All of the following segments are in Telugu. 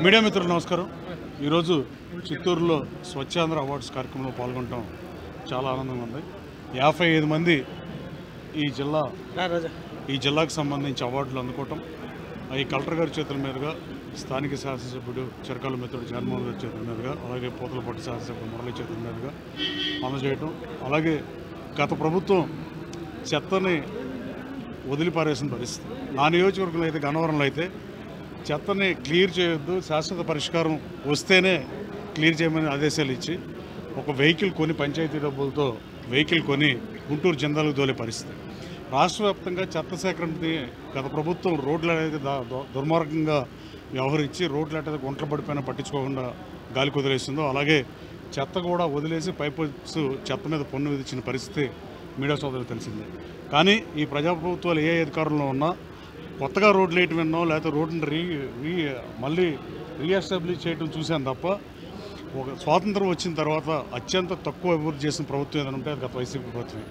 మీడియా మిత్రులు నమస్కారం. ఈరోజు చిత్తూరులో స్వచ్ఛాంధ్ర అవార్డ్స్ కార్యక్రమంలో పాల్గొనడం చాలా ఆనందంగా ఉంది. 55 మంది ఈ జిల్లాకు సంబంధించి అవార్డులు అందుకోవటం, ఈ కలెక్టర్ గారి చేతుల మీదుగా, స్థానిక శాసనసభ్యుడు చిరకాల మిత్రుడు జగన్మోహన్ గారి చేతుల మీదుగా, అలాగే పోతలపట్టు శాసనసభ్యుడు మురళి చేతుల మీదుగా అందజేయటం. అలాగే గత ప్రభుత్వం చెత్తని వదిలిపారేసిన పరిస్థితి. నా నియోజకవర్గంలో అయితే, గన్నవరంలో అయితే చెత్తని క్లియర్ చేయొద్దు, శాశ్వత పరిష్కారం వస్తేనే క్లియర్ చేయమని ఆదేశాలు ఇచ్చి ఒక వెహికల్ కొని, పంచాయతీ డబ్బులతో వెహికల్ కొని గుంటూరు జిందాలకు దోలే పరిస్థితి. రాష్ట్ర వ్యాప్తంగా చెత్త సేకరణని గత ప్రభుత్వం రోడ్లు అనేది దుర్మార్గంగా వ్యవహరించి రోడ్లు అయితే గుంటలు పడిపోయినా పట్టించుకోకుండా గాలికి వదిలేసిందో, అలాగే చెత్త కూడా వదిలేసి పైపొచ్చు చెత్త మీద పన్ను విధించిన పరిస్థితి మీడియా సోదరులు తెలిసిందే. కానీ ఈ ప్రజాప్రభుత్వాలు ఏ అధికారంలో ఉన్నా కొత్తగా రోడ్లు వేయటం విన్నాం, లేకపోతే రోడ్డుని మళ్ళీ రీఎస్టాబ్లిష్ చేయడం చూశాను తప్ప, ఒక స్వాతంత్రం వచ్చిన తర్వాత అత్యంత తక్కువ అభివృద్ధి చేసిన ప్రభుత్వం ఏదైనా ఉంటే అది గత వైసీపీ ప్రభుత్వమే.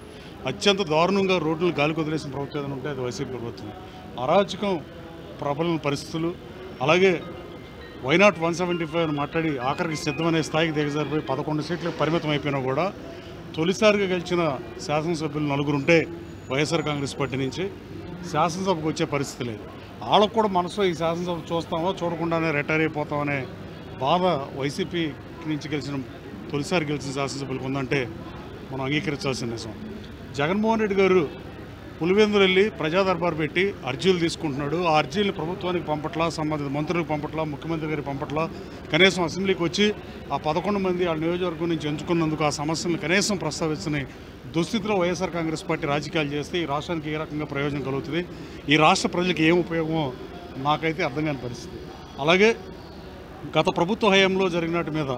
అత్యంత దారుణంగా రోడ్లు గాలికి వదిలేసిన ప్రభుత్వం ఏదైనా ఉంటే అది వైసీపీ ప్రభుత్వమే. అరాచకం ప్రబలిన పరిస్థితులు, అలాగే వైనాట్ 175 అని మాట్లాడి ఆఖరికి సిద్ధమనే స్థాయికి దిగజారిపోయి 11 సీట్లకు పరిమితం అయిపోయినా కూడా తొలిసారిగా గెలిచిన శాసనసభ్యులు 4 ఉంటే వైఎస్ఆర్ కాంగ్రెస్ పార్టీ నుంచి శాసనసభకు వచ్చే పరిస్థితి లేదు. వాళ్ళకు కూడా మనసులో ఈ శాసనసభ చూస్తామో చూడకుండానే రిటైర్ అయిపోతామనే బాధ వైసీపీ నుంచి తొలిసారి గెలిచిన శాసనసభ్యులకు ఉందంటే మనం అంగీకరించాల్సిన నిజం. జగన్మోహన్ రెడ్డి గారు పులివెందులు వెళ్ళి ప్రజా దర్బారు పెట్టి అర్జీలు తీసుకుంటున్నాడు. ఆ అర్జీలు ప్రభుత్వానికి పంపట్లా, సంబంధిత మంత్రులకు పంపట్లా, ముఖ్యమంత్రి గారికి పంపట్లా, కనీసం అసెంబ్లీకి వచ్చి ఆ 11 మంది వాళ్ళ నియోజకవర్గం నుంచి ఎంచుకున్నందుకు ఆ సమస్యలను కనీసం ప్రస్తావించని దుస్థితిలో వైఎస్ఆర్ కాంగ్రెస్ పార్టీ రాజకీయాలు చేస్తే ఈ రాష్ట్రానికి ఏ రకంగా ప్రయోజనం కలుగుతుంది, ఈ రాష్ట్ర ప్రజలకు ఏం ఉపయోగమో నాకైతే అర్థం కాని పరిస్థితి. అలాగే గత ప్రభుత్వ హయాంలో జరిగినట్టు మీద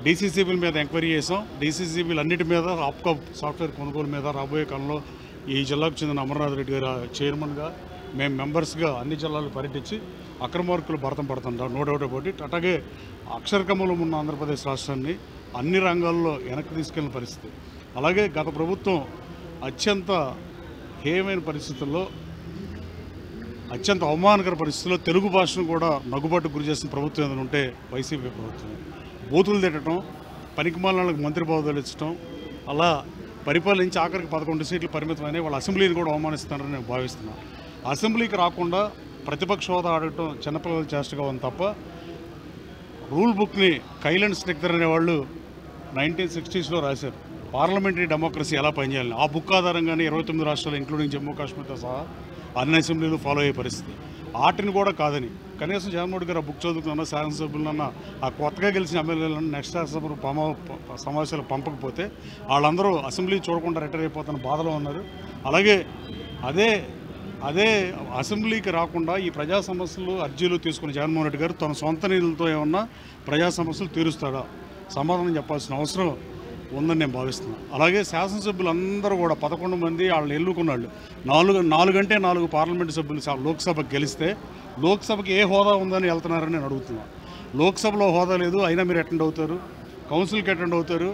డీసీసీబీల మీద ఎంక్వైరీ చేసాం. డీసీసీబీలు అన్నిటి మీద, ఆప్కా సాఫ్ట్వేర్ కొనుగోలు మీద రాబోయే కాలంలో ఈ జిల్లాకు చెందిన అమర్నాథ్ రెడ్డి గారు చైర్మన్గా, మేము మెంబర్స్గా అన్ని జిల్లాలు పర్యటించి అక్రమార్కులు భరతం పడుతుంటాం, నో డౌట్ అబౌట్ ఇట్. అట్లాగే అక్షరకములు ఉన్న ఆంధ్రప్రదేశ్ రాష్ట్రాన్ని అన్ని రంగాల్లో వెనక్కి తీసుకెళ్లిన పరిస్థితి. అలాగే గత ప్రభుత్వం అత్యంత హేయమైన పరిస్థితుల్లో, అత్యంత అవమానకర పరిస్థితుల్లో తెలుగు భాషను కూడా నగ్గుబాటుకు గురి చేసిన ప్రభుత్వం ఏదైనా ఉంటే వైసీపీ ప్రభుత్వం. బూతులు తిట్టడం, పనికిమాలకు మంత్రి పదవులు ఇచ్చడం, అలా పరిపాలించి ఆఖరికి 11 సీట్లు పరిమితమైన వాళ్ళ అసెంబ్లీని కూడా అవమానిస్తున్నారని నేను భావిస్తున్నాను. అసెంబ్లీకి రాకుండా ప్రతిపక్ష హోదా అడగటం చిన్నపిల్లల చేష్టగా ఉంది తప్ప, రూల్ బుక్ని కైలెండ్ స్టిక్దర్ అనేవాళ్ళు 1960sలో రాశారు పార్లమెంటరీ డెమోక్రసీ ఎలా పనిచేయాలని. ఆ బుక్ ఆధారంగానే 29 రాష్ట్రాలు ఇంక్లూడింగ్ జమ్మూ కాశ్మీర్తో సహా అన్ని అసెంబ్లీలు ఫాలో అయ్యే పరిస్థితి. వాటిని కూడా కాదని కనీసం జగన్మోహన్ గారు ఆ బుక్ చదువుకున్న శాసనసభ్యులన్నా, ఆ కొత్తగా గెలిచిన ఎమ్మెల్యేలను నెక్స్ట్ శాసనసభ సమావేశాలు పంపకపోతే వాళ్ళందరూ అసెంబ్లీ చూడకుండా రిటైర్ అయిపోతున్న బాధలో ఉన్నారు. అలాగే అదే అసెంబ్లీకి రాకుండా ఈ ప్రజా సమస్యలు అర్జీలు తీసుకున్న జగన్మోహన్ రెడ్డి గారు తన సొంత నిధులతో ఏమన్నా ప్రజా సమస్యలు తీరుస్తాడా, సమాధానం చెప్పాల్సిన అవసరం ఉందని నేను భావిస్తున్నాను. అలాగే శాసనసభ్యులందరూ కూడా 11 మంది వాళ్ళని ఎన్నుకున్నాళ్ళు. 4 అంటే 4 పార్లమెంటు సభ్యులు లోక్సభకు గెలిస్తే లోక్సభకి ఏ హోదా ఉందని వెళ్తున్నారని నేను అడుగుతున్నాను. లోక్సభలో హోదా లేదు, అయినా మీరు అటెండ్ అవుతారు, కౌన్సిల్కి అటెండ్ అవుతారు.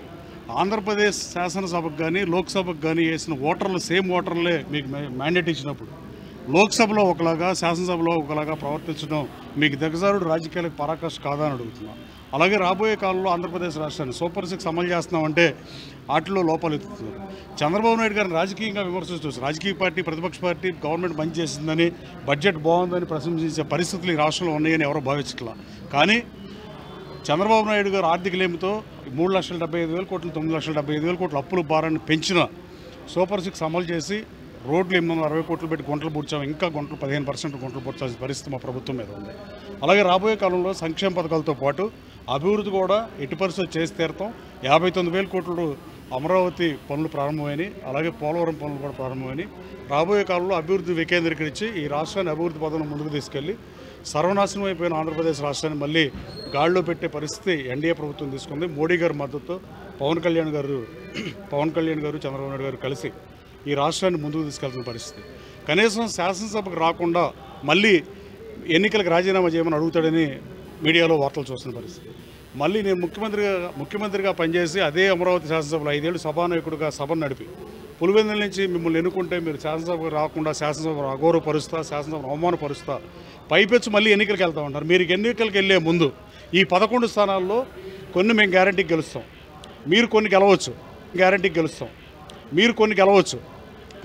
ఆంధ్రప్రదేశ్ శాసనసభకు కానీ లోక్సభకు కానీ వేసిన ఓటర్లు సేమ్ ఓటర్లే మీకు మ్యాండేట్ ఇచ్చినప్పుడు లోక్సభలో ఒకలాగా శాసనసభలో ఒకలాగా ప్రవర్తించడం మీకు దిగజారుడు రాజకీయాలకు పరాకాష్ఠ కాదా అని అడుగుతున్నాను. అలాగే రాబోయే కాలంలో ఆంధ్రప్రదేశ్ రాష్ట్రాన్ని సూపర్ 6 అమలు చేస్తున్నామంటే వాటిలో లోపాలు ఎత్తుతున్నారు. చంద్రబాబు నాయుడు గారిని రాజకీయంగా విమర్శిస్తూ రాజకీయ పార్టీ, ప్రతిపక్ష పార్టీ గవర్నమెంట్ మంచి చేసిందని, బడ్జెట్ బాగుందని ప్రశంసించే పరిస్థితులు ఈ రాష్ట్రంలో ఉన్నాయని ఎవరో భావించట్లా. కానీ చంద్రబాబు నాయుడు గారు ఆర్థిక లేమితో 3,75,000 కోట్లు, 9,75,000 కోట్ల అప్పుల భారాన్ని పెంచిన సూపర్ 6 అమలు చేసి రోడ్లు 860 కోట్లు పెట్టి గుంటలు పూడ్చాము. ఇంకా 15% గుంటలు పూడ్చాల్సిన పరిస్థితి మా ప్రభుత్వం మీద ఉంది. అలాగే రాబోయే కాలంలో సంక్షేమ పథకాలతో పాటు అభివృద్ధి కూడా ఎట్టి పరిస్థితులు చేసి తీరుతాం. 59,000 కోట్లు అమరావతి పనులు ప్రారంభమైనాయి, అలాగే పోలవరం పనులు కూడా ప్రారంభమైనాయి. రాబోయే కాలంలో అభివృద్ధి వికేంద్రీకరించి ఈ రాష్ట్రాన్ని అభివృద్ధి పథకం ముందుకు తీసుకెళ్లి సర్వనాశనం అయిపోయిన ఆంధ్రప్రదేశ్ రాష్ట్రాన్ని మళ్ళీ గాడిలో పెట్టే పరిస్థితి ఎన్డీఏ ప్రభుత్వం తీసుకుంది. మోడీ గారి మద్దతుతో పవన్ కళ్యాణ్ గారు, చంద్రబాబు నాయుడు గారు కలిసి ఈ రాష్ట్రాన్ని ముందుకు తీసుకెళ్తున్న పరిస్థితి. కనీసం శాసనసభకు రాకుండా మళ్ళీ ఎన్నికలకు రాజీనామా చేయమని అడుగుతాడని మీడియాలో వార్తలు చూస్తున్న పరిస్థితి. మళ్ళీ నేను ముఖ్యమంత్రిగా పనిచేసి అదే అమరావతి శాసనసభలో 5 ఏళ్ళు సభానాయకుడిగా సభను నడిపి పులివెందుల నుంచి మిమ్మల్ని ఎన్నుకుంటే మీరు శాసనసభకు రాకుండా శాసనసభ అగౌరవపరుస్తా, శాసనసభ అవమానపరుస్తా, పైపెచ్చు మళ్ళీ ఎన్నికలకు వెళ్తా ఉంటారు. మీరు ఎన్నికలకు వెళ్ళే ముందు ఈ 11 స్థానాల్లో కొన్ని మేము గ్యారంటీకి గెలుస్తాం, మీరు కొన్ని గెలవచ్చు, గ్యారంటీకి గెలుస్తాం, మీరు కొన్ని గెలవచ్చు.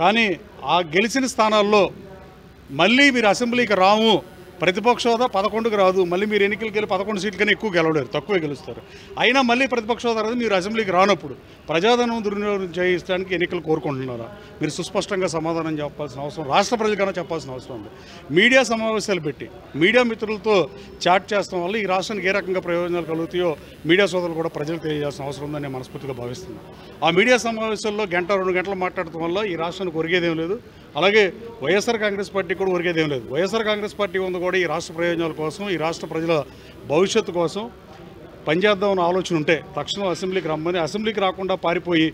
కానీ ఆ గెలిచిన స్థానాల్లో మళ్ళీ మీరు అసెంబ్లీకి రాము, ప్రతిపక్ష హోదా 11కు రాదు, మళ్ళీ మీరు ఎన్నికలకు వెళ్ళి 11 సీట్ల కన్నా ఎక్కువ గెలవలేరు, తక్కువే గెలుస్తారు. అయినా మళ్ళీ ప్రతిపక్ష హోదా రాదు, మీరు అసెంబ్లీకి రానప్పుడు ప్రజాధనం దుర్వినియోగం చేయించడానికి ఎన్నికలు కోరుకుంటున్నారా? మీరు సుస్పష్టంగా సమాధానం చెప్పాల్సిన అవసరం, రాష్ట్ర ప్రజలకన్నా చెప్పాల్సిన అవసరం ఉంది. మీడియా సమావేశాలు పెట్టి మీడియా మిత్రులతో చాట్ చేస్తాం వల్ల ఈ రాష్ట్రానికి ఏ రకంగా ప్రయోజనాలు కలుగుతాయో మీడియా సోదరులు కూడా ప్రజలకు తెలియజేయాల్సిన అవసరం ఉందని నేను మనస్ఫూర్తిగా భావిస్తున్నాను. ఆ మీడియా సమావేశాల్లో 1-2 గంటలు మాట్లాడటం వల్ల ఈ రాష్ట్రానికి ఒరిగేదేం లేదు, అలాగే వైఎస్ఆర్ కాంగ్రెస్ పార్టీ కూడా ఒరిగేదేం లేదు. వైఎస్ఆర్ కాంగ్రెస్ పార్టీ ఉంది కూడా ఈ రాష్ట్ర ప్రయోజనాల కోసం, ఈ రాష్ట్ర ప్రజల భవిష్యత్తు కోసం పనిచేద్దామన్న ఆలోచన ఉంటే తక్షణం అసెంబ్లీకి రమ్మని, అసెంబ్లీకి రాకుండా పారిపోయి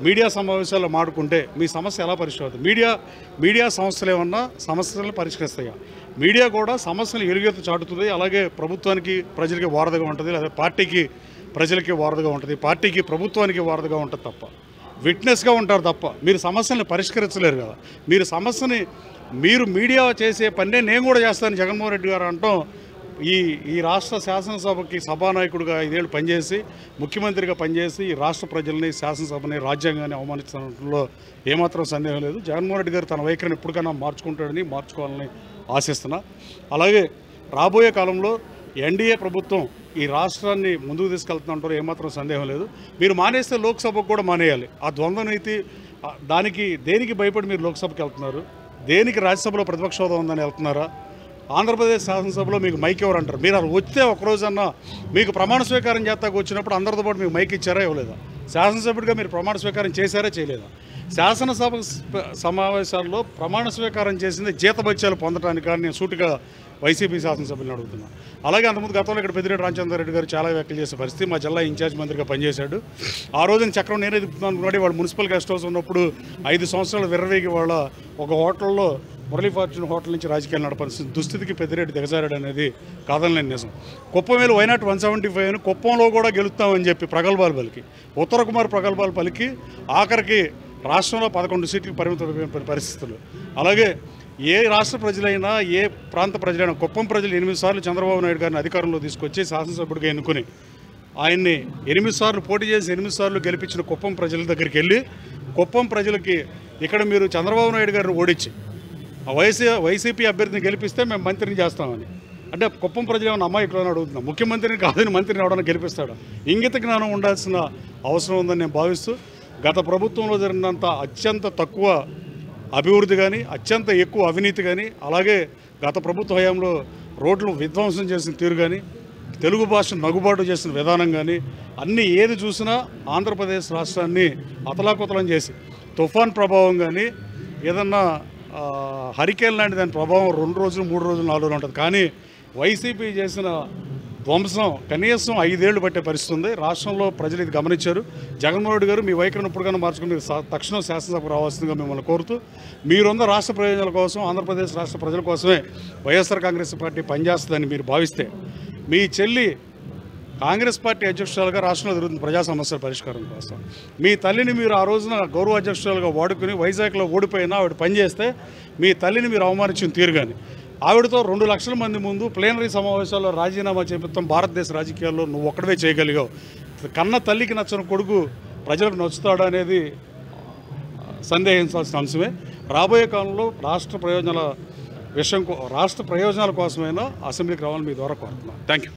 మీడియా సమావేశాల్లో మాడుకుంటే మీ సమస్య ఎలా పరిష్కరిస్తుంది? మీడియా సంస్థలు ఏమన్నా సమస్యలను పరిష్కరిస్తాయా? మీడియా కూడా సమస్యలు ఎలుగెత్తు చాటుతుంది, అలాగే ప్రభుత్వానికి ప్రజలకి వారధిగా ఉంటుంది, లేదా పార్టీకి ప్రజలకి వారధిగా ఉంటుంది, పార్టీకి ప్రభుత్వానికి వారధిగా ఉంటుంది తప్ప విట్నెస్గా ఉంటారు తప్ప మీరు సమస్యలను పరిష్కరించలేరు కదా. మీరు మీడియా చేసే పనే నేను కూడా చేస్తాను జగన్మోహన్ రెడ్డి గారు అంటాం. ఈ రాష్ట్ర శాసనసభకి సభానాయకుడిగా 5 ఏళ్ళు పనిచేసి ముఖ్యమంత్రిగా పనిచేసి ఈ రాష్ట్ర ప్రజల్ని, శాసనసభని, రాజ్యాంగాన్ని అవమానించడంలో ఏమాత్రం సందేహం లేదు. జగన్మోహన్ రెడ్డి గారు తన వైఖరిని ఎప్పటికైనా మార్చుకోవాలని ఆశిస్తున్నా. అలాగే రాబోయే కాలంలో ఎన్డీఏ ప్రభుత్వం ఈ రాష్ట్రాన్ని ముందుకు తీసుకెళ్తుందంటారు, ఏమాత్రం సందేహం లేదు. మీరు మానేస్తే లోక్సభకు కూడా మానేయాలి. ఆ ద్వంద్వ నీతి దేనికి భయపడి మీరు లోక్సభకి వెళ్తున్నారు? దేనికి రాజ్యసభలో ప్రతిపక్ష హోదా ఉందని వెళ్తున్నారా? ఆంధ్రప్రదేశ్ శాసనసభలో మీకు మైక్ ఎవరు అంటారు? మీరు అది వస్తే ఒకరోజన్నా మీకు ప్రమాణ స్వీకారం చేస్తాకు వచ్చినప్పుడు అందరితో పాటు మీకు మైక్ ఇచ్చారా ఇవ్వలేదా? శాసనసభ్యుడిగా మీరు ప్రమాణ స్వీకారం చేశారా చేయలేదా? శాసనసభ సమావేశాల్లో ప్రమాణ స్వీకారం చేసింది జీతభత్యాలు పొందడానికి కానీ నేను సూటిగా వైసీపీ శాసనసభ్యులను అడుగుతున్నాను. అలాగే అంతకుముందు గతంలో ఇక్కడ పెద్దిరెడ్డి రామచంద్రారెడ్డి గారు చాలా వ్యాఖ్యలు చేసే పరిస్థితి, మా జిల్లా ఇన్ఛార్జ్ మంత్రిగా పనిచేశాడు. ఆ రోజున చక్రం నేనే తిప్పుతున్నాను అనుకున్నాడు. వాళ్ళు మున్సిపల్ గెస్ట్ హౌస్ ఉన్నప్పుడు 5 సంవత్సరాలు విర్రవేగి వాళ్ళ ఒక హోటల్లో మురళీ ఫార్చ్యూన్ హోటల్ నుంచి రాజకీయాలు నడపాల్సిన దుస్థితికి పెద్దిరెడ్డి దిగజారాడు అనేది కాదనలేని నిజం. కుప్పం వేలు వైనాట్ 175 అని కుప్పంలో కూడా గెలుస్తామని చెప్పి ప్రగల్భాలు పలికి, ఉత్తర కుమార్ ప్రగల్భాలు పలికి ఆఖరికి రాష్ట్రంలో 11 సీట్లకు పరిమితమైన పరిస్థితులు. అలాగే ఏ రాష్ట్ర ప్రజలైనా, ఏ ప్రాంత ప్రజలైనా, కుప్పం ప్రజలు 8 సార్లు చంద్రబాబు నాయుడు గారిని అధికారంలో తీసుకొచ్చి శాసనసభ్యుడిగా ఎన్నుకుని ఆయన్ని 8 సార్లు పోటీ చేసి 8 సార్లు గెలిపించిన కుప్పం ప్రజల దగ్గరికి వెళ్ళి కుప్పం ప్రజలకి ఇక్కడ మీరు చంద్రబాబు నాయుడు గారిని ఓడించి వైసీపీ అభ్యర్థిని గెలిపిస్తే మేము మంత్రిని చేస్తామని అంటే కుప్పం ప్రజలు ఏమైనా అమాయకులను అడుగుతున్నాం. ముఖ్యమంత్రిని కాదని మంత్రిని ఎవడన్నా గెలిపిస్తాడు? ఇంగిత జ్ఞానం ఉండాల్సిన అవసరం ఉందని నేను భావిస్తూ గత ప్రభుత్వంలో జరిగినంత అత్యంత తక్కువ అభివృద్ధి కానీ, అత్యంత ఎక్కువ అవినీతి కానీ, అలాగే గత ప్రభుత్వ హయాంలో రోడ్లు విధ్వంసం చేసిన తీరు కానీ, తెలుగు భాషను నగుబాటు చేసిన విధానం కానీ, అన్నీ ఏది చూసినా ఆంధ్రప్రదేశ్ రాష్ట్రాన్ని అతలాకుతలం చేసి తుఫాన్ ప్రభావం కానీ, ఏదన్నా హరికేన్ లాంటి దాని ప్రభావం 2 రోజులు 3 రోజులు 4 రోజులు ఉంటుంది. కానీ వైసీపీ చేసిన ధ్వంసం కనీసం 5 ఏళ్లు పట్టే పరిస్థితి ఉంది. రాష్ట్రంలో ప్రజలు ఇది గమనించారు. జగన్మోహన్ రెడ్డి గారు మీ వైఖరిని ఇప్పటికైనా మార్చుకుని మీరు తక్షణం శాసనసభకు రావాల్సిందిగా మిమ్మల్ని కోరుతూ, మీరున్న రాష్ట్ర ప్రయోజనాల కోసం, ఆంధ్రప్రదేశ్ రాష్ట్ర ప్రజల కోసమే వైఎస్ఆర్ కాంగ్రెస్ పార్టీ పనిచేస్తుందని మీరు భావిస్తే, మీ చెల్లి కాంగ్రెస్ పార్టీ అధ్యక్షురాలుగా రాష్ట్రంలో జరుగుతున్న ప్రజా సమస్యల పరిష్కారం కోసం మీ తల్లిని మీరు ఆ రోజున గౌరవ అధ్యక్షురాలుగా వాడుకుని వైజాగ్లో ఓడిపోయినా ఆవిడ పనిచేస్తే మీ తల్లిని మీరు అవమానించిన తీరు కానీ, ఆవిడతో 2 లక్షల మంది ముందు ప్లేనరీ సమావేశాల్లో రాజీనామా చేపిస్తాం భారతదేశ రాజకీయాల్లో నువ్వు ఒక్కడవే చేయగలిగావు. కన్న తల్లికి నచ్చని కొడుకు ప్రజలకు నచ్చుతాడు అనేది సందేహించాల్సిన అంశమే. రాబోయే కాలంలో రాష్ట్ర ప్రయోజనాల కోసమైనా అసెంబ్లీకి రావాలని మీ ద్వారా కోరుతున్నాను. Thank you.